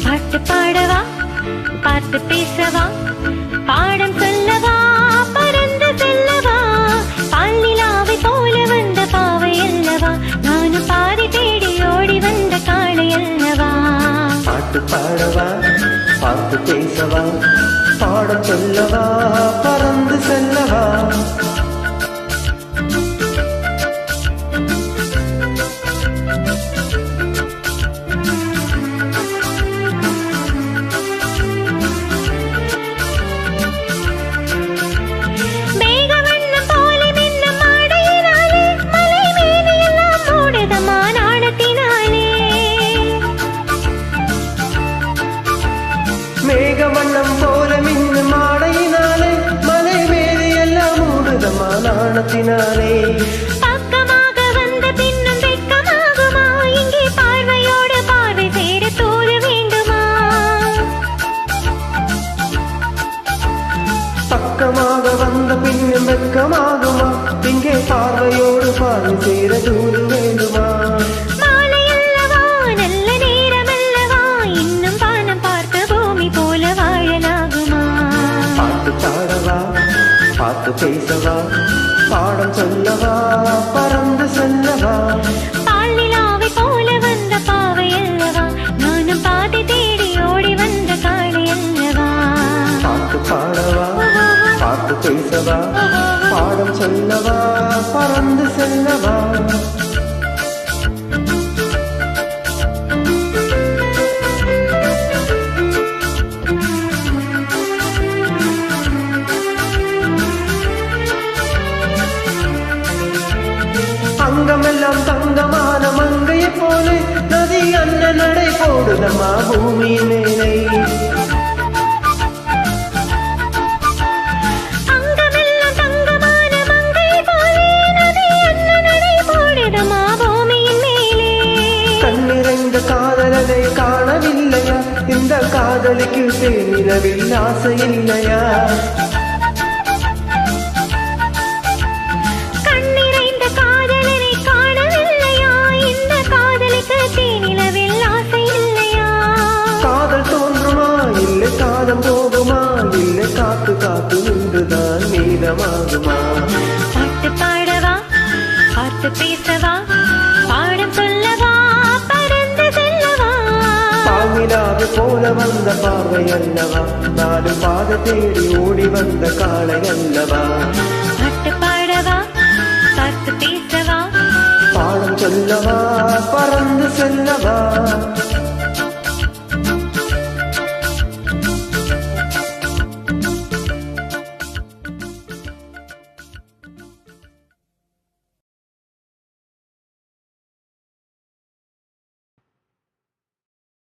பாட்டு பாடவா, பார்த்து பேசவா, பாடம் சொல்லவா, பறந்து செல்லவா, பால்நிலாவை போல வந்த பாவை அல்லவா, நானும் பாதி தேடி ஓடி வந்த காளை அல்லவா. பாட்டு பாடவா, பார்த்து பேசவா, பாடம் சொல்லவா, பறந்து செல்லவா. மேகவண்ணம் போல மின்னும் மாடையினாலே மலை மேலே எல்லாம் மூடுதமா நாணத்தினாலே. பக்கமாக வந்த பின்னும் வெட்கமாகுமா, இங்கே பார்வையோடு பார்வை சேர தூர வேண்டுமா. பக்கமாக வந்த பின்னும் வெட்கமாகுமா, இங்கே பார்வையோடு பார்வை சேர தூர வேண்டுமா. பார்த்து பேசவா, பாடம் சொல்லவா, பறந்து செல்லவா. பால்நிலாவை போல வந்த பாவை அல்லவா, நானும் பாதி தேடி ஓடி வந்த காளை அல்லவா. பாட்டு பாடவா, பார்த்து பேசவா, பாடம் சொல்லவா, பறந்து செல்லவா. அங்கமெல்லாம் தங்கமான மங்கையை போல நதி அன்ன நடை போடுதம்மா பூமியின் மேலே. அங்கமெல்லாம் தங்கமான மங்கையை போல நதி அன்ன நடை போடுதம்மா பூமியின் மேலே. கண்ணிறைந்த காதலனை காணவில்லையா, இந்த காதலிக்கு தேனிலவில் ஆசை இல்லையா. காதம் போகுமா, இல்லை காத்து காத்து நின்றுதான் மீதமாகுமா. பாட்டு பாடவா, பார்த்து பேசவா, பாடம் சொல்லவா, பறந்து செல்லவா. பால்நிலாவை போல வந்த பார்வை அல்லவா, நாலு பாத தேடி ஓடி வந்த காளை அல்லவா. பாட்டு பாடவா, பார்த்து பேசவா, பாடம் சொல்லவா, பறந்து செல்லவா.